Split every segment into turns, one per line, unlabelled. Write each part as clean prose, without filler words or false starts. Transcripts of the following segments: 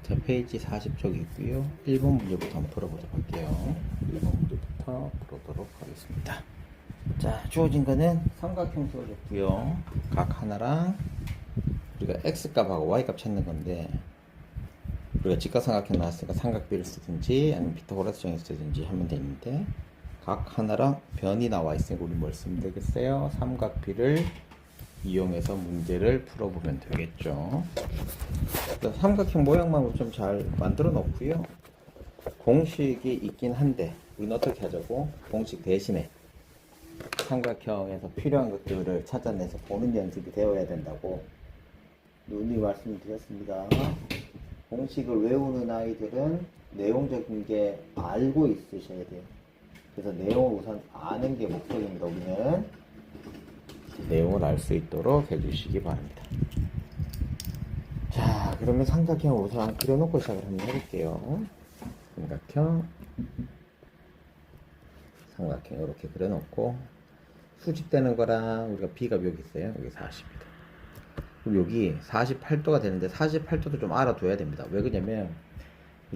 자, 페이지 40쪽이고요. 1번 문제부터 한번 풀어보도록 할게요. 1번 문제부터 풀어보도록 하겠습니다. 자, 주어진 거는 삼각형 주어졌고요. 각 하나랑 우리가 x값하고 y값 찾는 건데, 우리가 직각삼각형 나왔으니까 삼각비를 쓰든지 아니면 피타고라스 정을 쓰든지 하면 되는데, 각 하나랑 변이 나와 있으니까 우리 뭘 쓰면 되겠어요? 삼각비를 이용해서 문제를 풀어보면 되겠죠. 삼각형 모양만 좀 잘 만들어 놓고요. 공식이 있긴 한데 우리는 어떻게 하자고? 공식 대신에 삼각형에서 필요한 것들을 찾아내서 보는 연습이 되어야 된다고 누누이 말씀드렸습니다. 공식을 외우는 아이들은 내용적인 게 알고 있으셔야 돼요. 그래서 내용을 우선 아는 게 목적입니다. 우리는 내용을 알 수 있도록 해주시기 바랍니다. 자, 그러면 삼각형을 우선 그려놓고 시작을 한번 해볼게요. 삼각형 이렇게 그려놓고 수직되는 거랑 우리가 B가 여기 있어요. 여기 40이다. 그럼 여기 48도가 되는데 48도도 좀 알아둬야 됩니다. 왜 그러냐면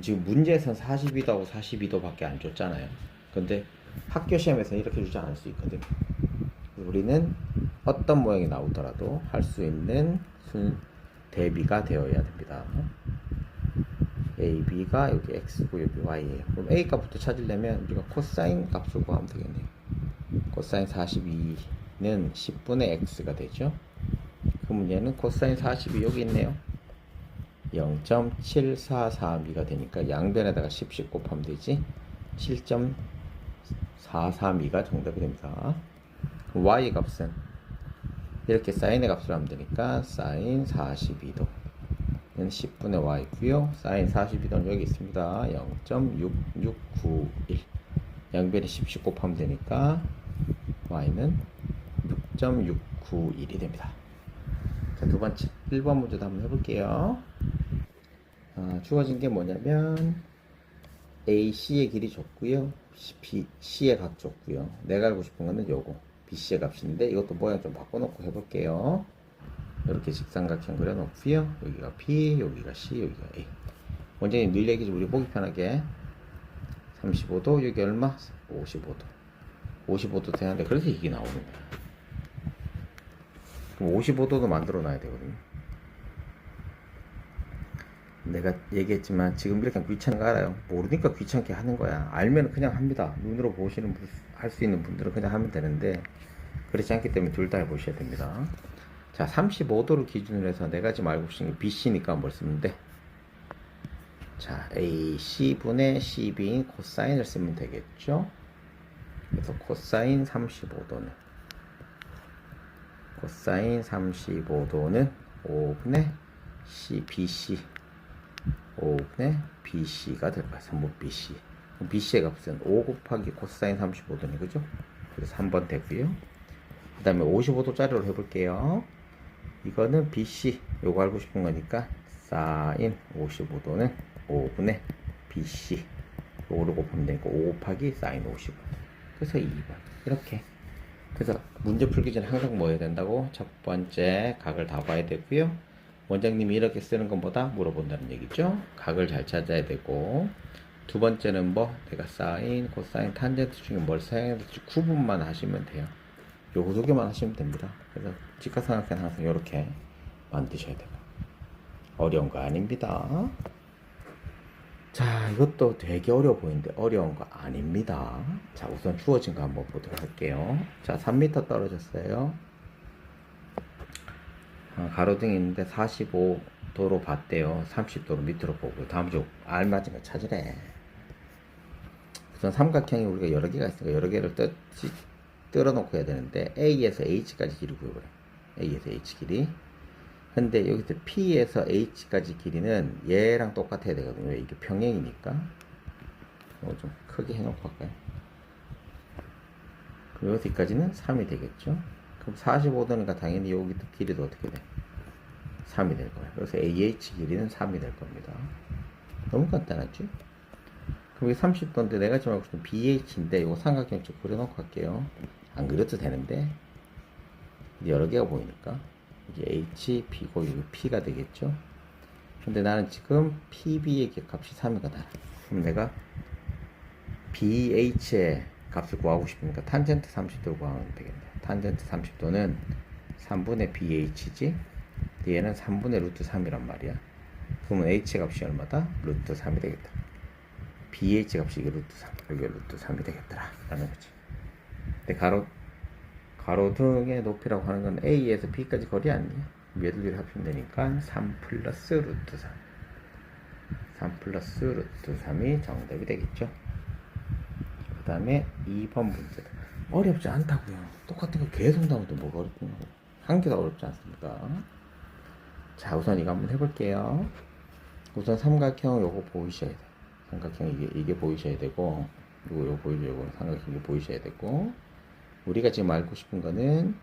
지금 문제에서는 42도하고 42도 밖에 안 줬잖아요. 근데 학교 시험에서는 이렇게 주지 않을 수 있거든요. 우리는 어떤 모양이 나오더라도 할 수 있는 대비가 되어야 됩니다. A, B가 여기 X고 여기 Y예요. 그럼 A 값부터 찾으려면 우리가 코사인 값을 구하면 되겠네요. 코사인 42는 10분의 X가 되죠. 그러면 얘는 코사인 42 여기 있네요. 0.743이가 되니까 양변에다가 10씩 곱하면 되지. 7.432가 정답이 됩니다. Y 값은 이렇게 사인의 값을 하면 되니까 사인 42도는 10분의 Y고요. 사인 42도는 여기 있습니다. 0.6691 양변에 10씩 곱하면 되니까 Y는 6.691이 됩니다. 자, 두 번째 1번 문제도 한번 해볼게요. 주어진 게 뭐냐면 AC의 길이 줬고요. C의 각 줬고요. 내가 알고 싶은 거는 요거 BC의 값인데 이것도 모양 좀 바꿔놓고 해볼게요. 이렇게 직삼각형 그려놓고요. 여기가 B, 여기가 C, 여기가 A. 원장님 늘 얘기죠. 우리 보기 편하게 35도, 여기 얼마? 55도. 55도 되는데 그래서 이게 나오는 거야. 그럼 55도도 만들어 놔야 되거든요. 내가 얘기했지만 지금 이렇게 귀찮은 거 알아요. 모르니까 귀찮게 하는 거야. 알면 그냥 합니다. 눈으로 보시는 할 수 있는 분들은 그냥 하면 되는데 그렇지 않기 때문에 둘 다 해보셔야 됩니다. 자, 35도를 기준으로 해서 내가 지금 알고 싶은 게 BC니까 뭘 쓰면 돼? 자, AC분의 CB인 코사인을 쓰면 되겠죠? 그래서 코사인 35도는 5분의 BC 5분의 BC가 될 거야. 3분 BC. BC의 값은 5 곱하기 코사인 35도네. 그죠? 그래서 3번 되고요. 그 다음에 55도짜리로 해볼게요. 이거는 BC. 요거 알고 싶은 거니까 사인 55도는 5분의 BC. 요거를 곱하면 되니까 5 곱하기 사인 55도. 그래서 2번. 이렇게. 그래서 문제 풀기 전에 항상 뭐 해야 된다고? 첫 번째 각을 다 봐야 되고요. 원장님이 이렇게 쓰는 것보다 물어본다는 얘기죠. 각을 잘 찾아야 되고, 두 번째는 뭐 내가 사인, 코사인, 탄젠트 중에 뭘 사용했는지 구분만 하시면 돼요. 요거 두 개만 하시면 됩니다. 그래서 직각삼각형 항상 이렇게 만드셔야 되고 어려운 거 아닙니다. 자, 이것도 되게 어려워 보이는데 어려운 거 아닙니다. 자, 우선 주어진 거 한번 보도록 할게요. 자, 3m 떨어졌어요. 가로등이 있는데 45도로 봤대요. 30도로 밑으로 보고 다음 주 알맞은 거 찾으래. 우선 삼각형이 우리가 여러 개가 있으니까 여러 개를 뜰어 놓고 해야 되는데 A에서 H까지 길이 구해버려. A에서 H 길이. 근데 여기서 P에서 H까지 길이는 얘랑 똑같아야 되거든요. 왜? 이게 평행이니까. 이거 좀 크게 해놓고 할까요? 그럼 여기까지는 3이 되겠죠. 그럼 45도니까 당연히 여기 길이도 어떻게 돼? 3이 될 거예요. 그래서 AH 길이는 3이 될 겁니다. 너무 간단하죠? 그럼 이게 30도인데 내가 지금 알고 싶은 BH인데 이거 삼각형 좀 그려놓고 할게요. 안 그려도 되는데 여러 개가 보이니까 이게 H, B고 여기 P가 되겠죠. 근데 나는 지금 PB의 값이 3이거든. 그럼 내가 BH의 값을 구하고 싶으니까 탄젠트 30도를 구하면 되겠네. 탄젠트 30도는 3분의 BH지. 얘는 3분의 루트 3이란 말이야. 그러면 H의 값이 얼마다? 루트 3이 되겠다. BH 값이 이게 루트 3, 여기 루트 3이 되겠더라 라는 거지. 근데 가로등의 높이라고 하는 건 A에서 B까지 거리 아니야? 얘들끼리 합치면 되니까 3 플러스 루트 3, 3 플러스 루트 3이 정답이 되겠죠. 그 다음에 2번 문제다. 어렵지 않다고요. 똑같은 거 계속 나오는데 뭐가 어렵냐고. 한 개도 어렵지 않습니다. 자, 우선 이거 한번 해볼게요. 우선 삼각형 요거 보이셔야 돼. 삼각형 이게 보이셔야 되고, 요거 보이려고 삼각형 이게 보이셔야 되고, 우리가 지금 알고 싶은 거는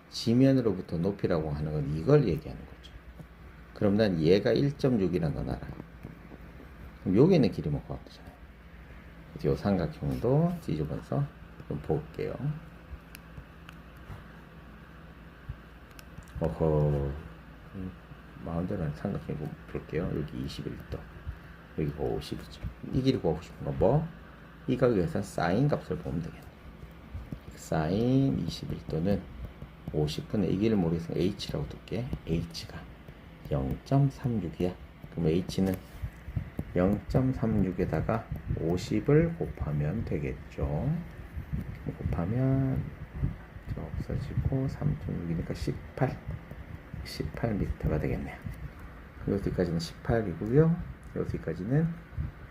지면으로부터 높이라고 하는 건 이걸 얘기하는 거죠. 그럼 난 얘가 1.6이라는 건 알아. 그럼 여기 있는 길이 뭐 구하면 되잖아요. 이 삼각형도 뒤집어서 좀 볼게요. 어허, 마음대로 삼각형 볼게요. 여기 21도, 여기 50이죠. 이 길이 구하고 싶은 건 뭐? 이 가격에서 사인 값을 보면 되겠네. 사인 21도는 50분의 이 길을 모르겠으면 h라고 둘게. h가 0.36이야. 그럼 h는 0.36에다가 50을 곱하면 되겠죠. 곱하면 없어지고 3.6이니까 18m가 되겠네요. 여기까지는 18이고요. 여기까지는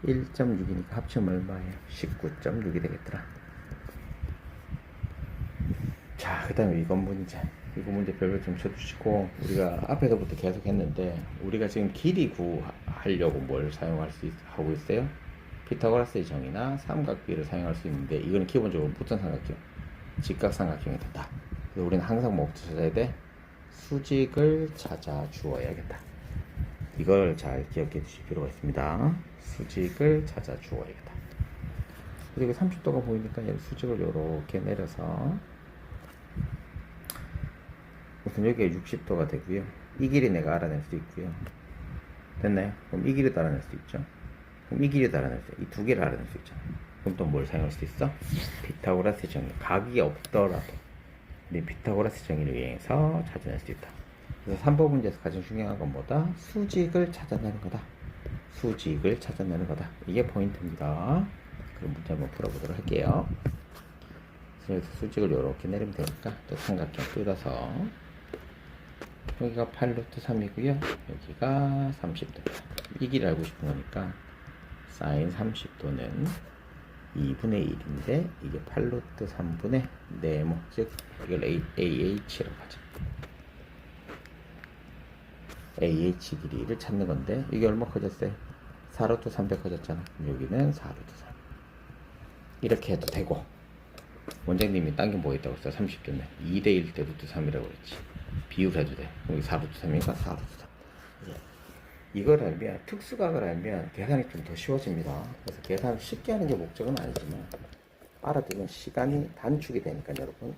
1.6이니까 합치면 얼마예요? 19.6이 되겠더라. 자, 그 다음에 이거 문제 별로 좀 쳐주시고, 우리가 앞에서부터 계속 했는데, 우리가 지금 길이 구하려고 뭘 하고 있어요? 피타고라스의 정의나 삼각비를 사용할 수 있는데, 이거는 기본적으로 무슨 삼각형? 직각삼각형이 된다. 그래서 우리는 항상 뭐부터 찾아야 돼? 수직을 찾아 주어야겠다. 이걸 잘 기억해 두실 필요가 있습니다. 수직을 찾아 주어야겠다. 그리고 30도가 보이니까 수직을 이렇게 내려서, 우선 여기가 60도가 되고요. 이 길이 내가 알아낼 수 있고요. 됐나요? 그럼 이 길이도 알아낼 수 있죠. 그럼 이 길이도 알아낼 수 있죠. 이 두 개를 알아낼 수 있죠. 그럼 또 뭘 사용할 수 있어? 피타고라스 정의. 각이 없더라도 우리 피타고라스 정의를 이용해서 찾아낼 수 있다. 그래서 3번 문제에서 가장 중요한 건 뭐다? 수직을 찾아내는 거다. 수직을 찾아내는 거다. 이게 포인트입니다. 그럼 문제 한번 풀어보도록 할게요. 그래서 수직을 이렇게 내리면 되니까 또 삼각형 뜯어서, 여기가 8루트 3이고요. 여기가 30도입니다. 이 길을 알고 싶은 거니까 사인 30도는 2분의 1인데 이게 8루트 3분의 네모, 즉 이걸 AH라고 하죠. AH 길이를 찾는 건데 이게 얼마 커졌어요? 4루트 300 커졌잖아. 여기는 4루트 3. 이렇게 해도 되고, 원장님이 딴 게 뭐 있다고 했어? 30도면 2대1 대 루트 3이라고 그랬지. 비율해도 돼. 여기 4루트 3이니까 4루트 3. 이걸 알면, 특수각을 알면 계산이 좀 더 쉬워집니다. 그래서 계산을 쉽게 하는 게 목적은 아니지만 알아두면 시간이 단축이 되니까 여러분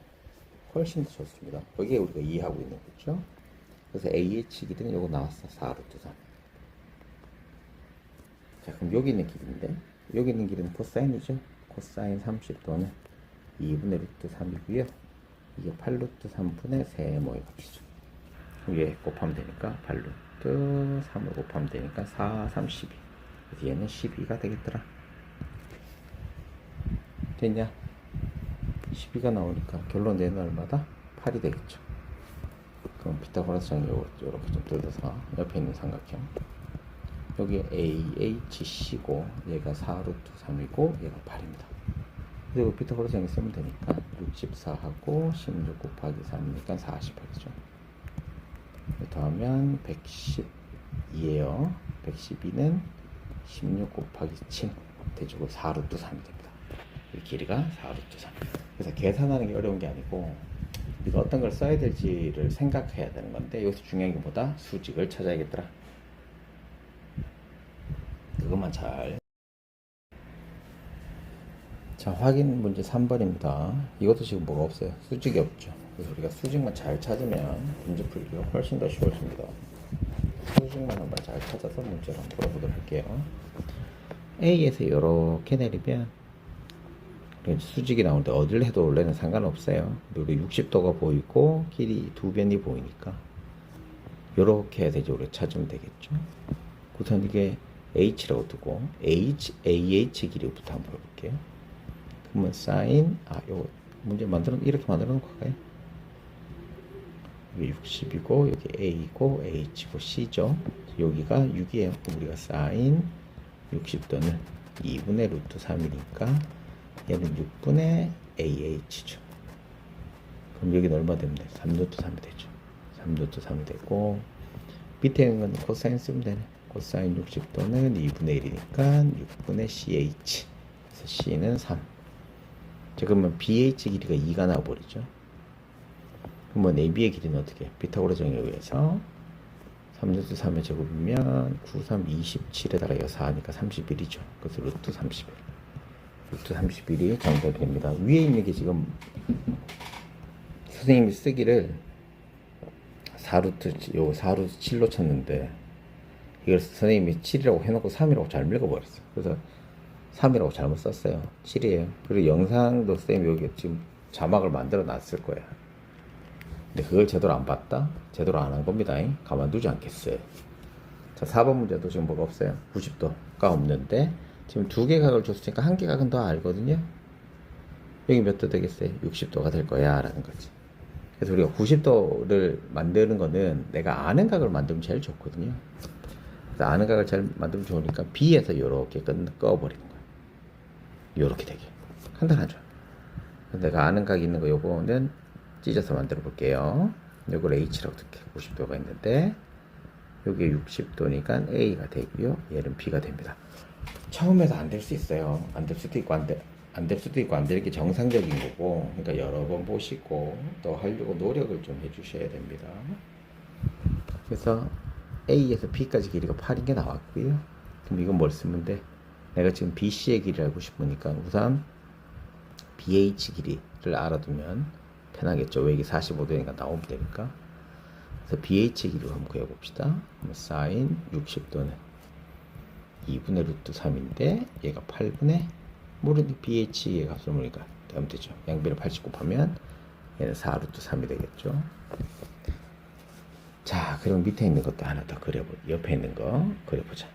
훨씬 더 좋습니다. 거기에 우리가 이해하고 있는 거죠. 그래서 AH 길이는 요거 나왔어. 4루트 3. 자, 그럼 여기 있는 길인데, 여기 있는 길은 코사인이죠. 코사인 30도는 2분의 루트 3이고요. 이게 8루트 3분의 세모의 값이죠. 위에 곱하면 되니까 8루트 3을 곱하면 되니까 4, 3, 12. 그래서 얘는 12가 되겠더라. 됐냐? 12가 나오니까 결론 내는 얼마다? 8이 되겠죠. 그럼 피타고라스 정의 요렇게 좀 뜯어서 옆에 있는 삼각형, 여기 AHC고 얘가 4루트 3이고 얘가 8입니다. 그리고 피타고라스 정의 쓰면 되니까 64하고 16 곱하기 3이니까 48이죠. 더하면 112에요. 112는 16 곱하기 7 대주고 4루트 3이 됩니다. 이 길이가 4루트 3. 그래서 계산하는 게 어려운 게 아니고 우리가 어떤 걸 써야 될지를 생각해야 되는 건데, 여기서 중요한 게 뭐다? 수직을 찾아야겠더라. 그것만 잘. 자, 확인 문제 3번입니다. 이것도 지금 뭐가 없어요. 수직이 없죠. 그래서 우리가 수직만 잘 찾으면 문제 풀기가 훨씬 더 쉬워집니다. 수직만 한번 잘 찾아서 문제를 한번 풀어보도록 할게요. A에서 이렇게 내리면 수직이 나오는데 어디를 해도 원래는 상관없어요. 우리 60도가 보이고 길이 두 변이 보이니까 이렇게 해야 되죠. 우리 찾으면 되겠죠. 우선 이게 H라고 두고 AH 길이부터 한번 볼게요. 그러면 사인 요거 문제 이렇게 만들어 놓고 갈까요? 여기 60이고 여기 A고 H고 C죠. 여기가 6이에요. 우리가 사인 60도는 2분의 루트 3이니까 얘는 6분의 AH죠. 그럼 여기는 얼마 되면 돼? 3루트 3이 되죠. 3루트 3이 되고 밑에 있는 건 코사인 쓰면 되네. 코사인 60도는 2분의 1이니까 6분의 CH. 그래서 C는 3. 자, 그러면 BH 길이가 2가 나와버리죠. 그러면 AB의 길이는 어떻게? 피타고라 정의에 의해서 3루트 3의 제곱이면 9, 3, 27에다가 이거 4니까 31이죠. 그래서 루트 31. 루트 31이 정답이 됩니다. 위에 있는 게 지금 선생님이 쓰기를 4루트 7로 쳤는데 이걸 선생님이 7이라고 해놓고 3이라고 잘못 읽어버렸어. 그래서 3이라고 잘못 썼어요. 7이에요. 그리고 영상도 선생님이 여기 지금 자막을 만들어 놨을 거야. 근데 그걸 제대로 안 봤다? 제대로 안 한 겁니다. 가만두지 않겠어요. 자, 4번 문제도 지금 뭐가 없어요? 90도가 없는데 지금 두 개 각을 줬으니까 한 개 각은 더 알거든요. 여기 몇 도 되겠어요? 60도가 될 거야 라는 거지. 그래서 우리가 90도를 만드는 거는 내가 아는 각을 만들면 제일 좋거든요. 그래서 아는 각을 잘 만들면 좋으니까 B에서 이렇게 꺼버리는 거야. 이렇게 되게 간단하죠. 내가 아는 각이 있는 거 요거는 찢어서 만들어 볼게요. 요걸 H라고 듣게 90도가 있는데 요게 60도니까 A가 되고요. 얘는 B가 됩니다. 처음에도 안 될 수 있어요. 안 될 수도 있고 안 될 수도 있고 안 되는 게 정상적인 거고, 그러니까 여러 번 보시고 또 하려고 노력을 좀 해주셔야 됩니다. 그래서 A에서 B까지 길이가 8인 게 나왔고요. 그럼 이건 뭘 쓰면 돼? 내가 지금 BC의 길이를 알고 싶으니까 우선 BH 길이를 알아두면 편하겠죠. 왜 이게 45도니까 나오면 되니까. 그래서 BH 길이를 한번 구해봅시다. 사인 60도는 2분의 루트 3인데 얘가 8분의 모르니 BH의 값을 모르니까 되면 되죠. 양변을 80 곱하면 얘는 4루트 3이 되겠죠. 자, 그럼 밑에 있는 것도 하나 더 옆에 있는 거 그려보자.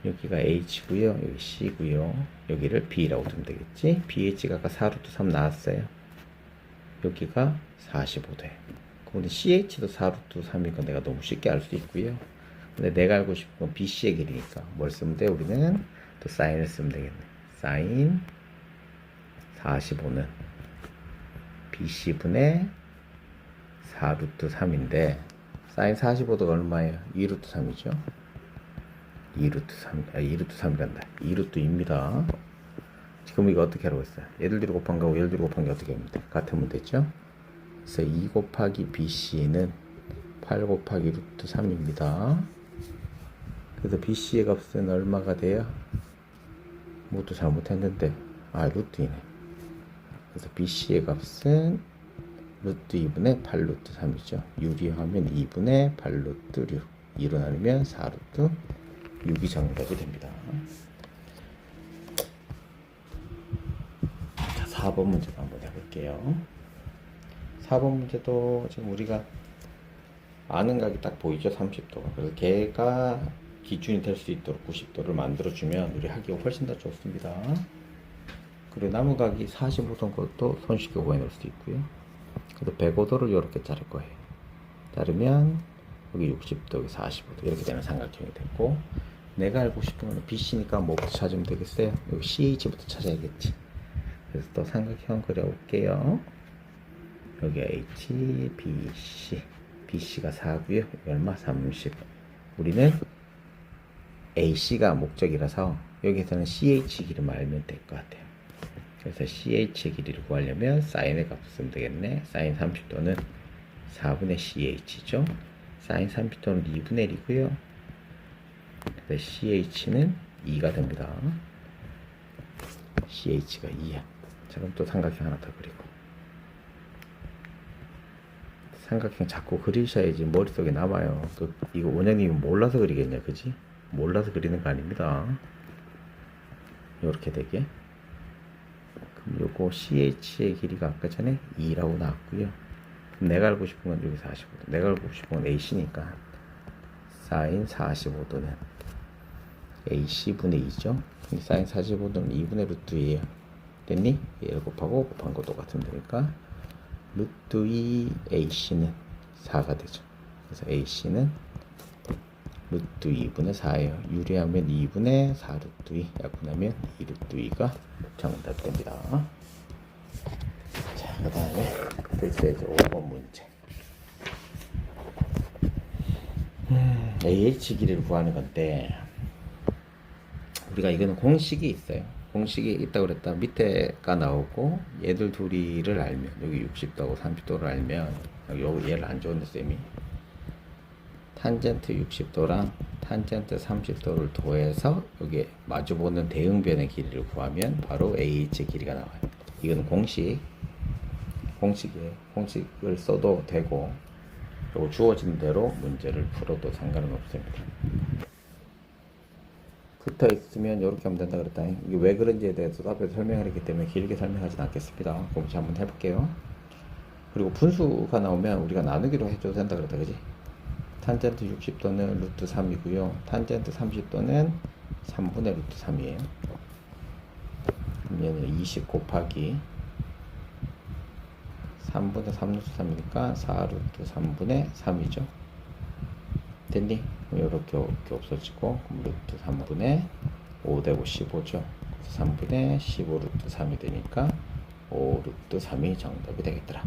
여기가 H고요. 여기 C고요. 여기를 B라고 두면 되겠지. BH가 아까 4루트 3 나왔어요. 여기가 45도예요. 근데 CH도 4루트 3이니까 내가 너무 쉽게 알 수 있고요. 근데 내가 알고 싶은 건 BC의 길이니까 뭘 쓰면 돼? 우리는 또 사인을 쓰면 되겠네. 사인 45는 BC분의 4루트 3인데 사인 45도가 얼마예요? 2루트 3이죠. 2루트 3, 2루트 3이란다. 2루트입니다. 지금 이거 어떻게 하라고 했어요? 얘들 뒤로 곱한 거하고 얘들 뒤로 곱한 게 어떻게 하면 돼? 같으면 되죠? 그래서 2 곱하기 BC는 8 곱하기 루트 3입니다. 그래서 BC의 값은 얼마가 돼요? 뭐도 잘못했는데 루트이네. 그래서 BC의 값은 루트 2분의 8루트 3이죠. 유리하면 2분의 8루트 6 2로 나누면 4루트 6이 정답이 됩니다. 자, 4번 문제도 한번 해볼게요. 4번 문제도 지금 우리가 아는 각이 딱 보이죠? 30도가. 그래서 걔가 기준이 될 수 있도록 90도를 만들어주면 우리 하기가 훨씬 더 좋습니다. 그리고 나무 각이 45도인 것도 손쉽게 구해낼 수도 있고요. 그래서 105도를 이렇게 자를 거예요. 자르면 여기 60도, 여기 45도 이렇게 되는 삼각형이 됐고, 내가 알고 싶은 건 BC니까 뭐부터 찾으면 되겠어요? 여기 CH부터 찾아야겠지. 그래서 또 삼각형 그려볼게요. 여기 H, BC. BC가 4고요. 얼마? 30. 우리는 AC가 목적이라서 여기서는 CH 길이만 알면 될 것 같아요. 그래서 CH 길이를 구하려면 사인의 값을 쓰면 되겠네. 사인 30도는 4분의 CH죠. 사인 30도는 2분의 1이고요. 그래서 CH는 2가 됩니다. CH가 2야. 자, 그럼 또 삼각형 하나 더 그리고 삼각형 자꾸 그리셔야지 머릿속에 남아요. 또 이거 원장님이 몰라서 그리겠냐, 그지? 몰라서 그리는 거 아닙니다. 요렇게 되게. 그럼 요거 CH의 길이가 아까 전에 2라고 나왔고요. 그럼 내가 알고 싶은 건 여기 45도. 내가 알고 싶은 건 AC니까 사인 45도는 AC분의 2죠. 사인 45도는 2분의 루트 2에요. 됐니? 얘를 곱하고 곱한 거 똑같으면 되니까 루트 2 AC는 4가 되죠. 그래서 AC는 루트 2분의 4예요. 유리하면 2분의 4 루트 2, 약분하면 2 루트 2가 정답 됩니다. 자, 그 다음에 글쎄죠. 5번 문제. AH 길이를 구하는 건데, 우리가 이거는 공식이 있어요. 공식이 있다고 그랬다. 밑에가 나오고, 얘들 둘이를 알면, 여기 60도하고 30도를 알면, 여기 얘를 안 좋은데, 쌤이. 탄젠트 60도랑 탄젠트 30도를 더해서 여기 마주보는 대응변의 길이를 구하면 바로 AH 길이가 나와요. 이건 공식이에요. 공식을 써도 되고, 그리고 주어진 대로 문제를 풀어도 상관은 없습니다. 붙어 있으면 이렇게 하면 된다 그랬다. 이게 왜 그런지에 대해서도 앞에서 설명을 했기 때문에 길게 설명하진 않겠습니다. 공식 한번 해볼게요. 그리고 분수가 나오면 우리가 나누기로 해줘도 된다 그랬다, 그지? 탄젠트 60도는 루트 3이고요. 탄젠트 30도는 3분의 루트 3이에요. 얘는 20 곱하기 3분의 3 루트 3이니까 4 루트 3분의 3이죠. 됐니? 이렇게 없어지고 루트 3분의 5 되고 15죠. 3분의 15 루트 3이 되니까 5 루트 3이 정답이 되겠더라.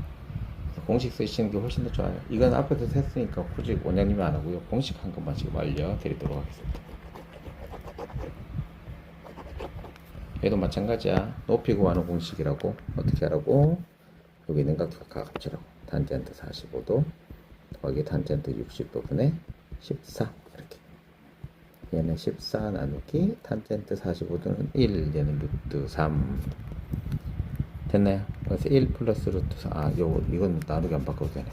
공식 쓰시는 게 훨씬 더 좋아요. 이건 앞에서 했으니까 굳이 원장님이 안 하고요. 공식 한 것만 지금 알려드리도록 하겠습니다. 얘도 마찬가지야. 높이 구하는 공식이라고. 어떻게 하라고? 여기 있는 각도가 합치라고. 탄젠트 45도 더하기 탄젠트 60도분의 14 이렇게. 얘는 14 나누기 탄젠트 45도는 1, 얘는 루트 3 됐나요? 그래서 1 플러스 루트 3, 이건 나누기 안 바꿔도 되네.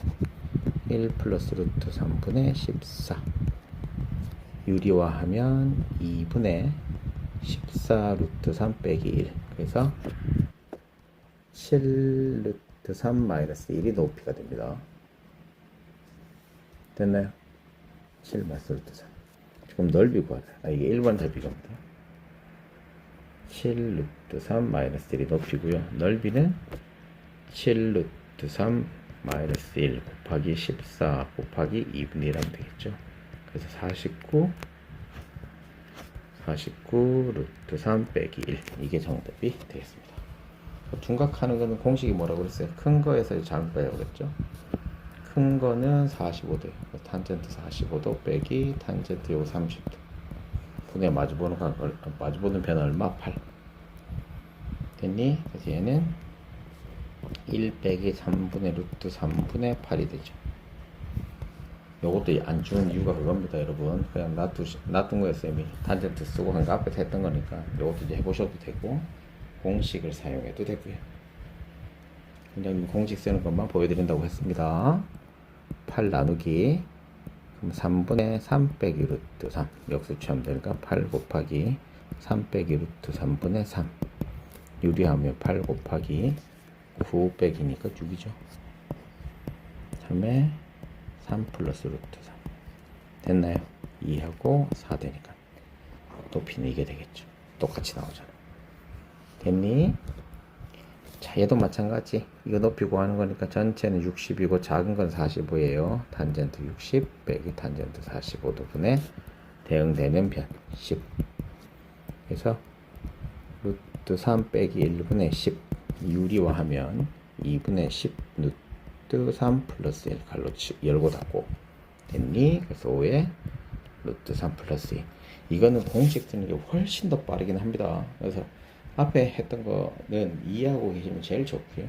1 플러스 루트 3분의 14 유리화하면 2분의 14 루트 3 빼기 1 그래서 7 루트 3 마이너스 1이 높이가 됩니다. 됐나요? 7 마이너스 루트 3. 지금 넓이 구하자. 이게 1번 넓이겁니다. 7 루트 3 마이너스 1이 높이고요. 넓이는 7 루트 3 마이너스 1 곱하기 14 곱하기 2분의 1 하면 되겠죠. 그래서 49 루트 3 빼기 1 이게 정답이 되겠습니다. 중각하는 거는 공식이 뭐라고 그랬어요? 큰 거에서 작은 거라고 그랬죠. 큰 거는 45도예요. 탄젠트 45도 빼기 탄젠트 요 30도 분의 마주보는 변 얼마? 8 됐니? 그래서 얘는 1 빼기 3분의 루트 3분의 8이 되죠. 요것도 안 주는 이유가 그겁니다, 여러분. 그냥 놔둔 거예요, 쌤이. 탄젠트 쓰고 한 거 앞에서 했던 거니까 요것도 이제 해보셔도 되고 공식을 사용해도 되고요. 원장님 공식 쓰는 것만 보여드린다고 했습니다. 8 나누기 그럼 3분의 3 빼기 루트 3 역수 취하면 되니까 8 곱하기 3 빼기 루트 3분의 3 유리하면 8 곱하기 9 빼기니까 6이죠. 3에 3 플러스 루트 3 됐나요? 2하고 4 되니까 높이는 이게 되겠죠. 똑같이 나오잖아. 됐니? 자, 얘도 마찬가지. 이거 높이 구하는 거니까 전체는 60이고 작은 건 45예요. 탄젠트 60 빼기 탄젠트 45도 분의 대응되는 변 10. 그래서 루트 3 빼기 1분의 10 유리화하면 2분의 10 루트 3 플러스 1 갈로 열고 닫고 됐니? 그래서 5에 루트 3 플러스 2. 이거는 공식 쓰는 게 훨씬 더 빠르긴 합니다. 그래서 앞에 했던 거는 이해하고 계시면 제일 좋고요.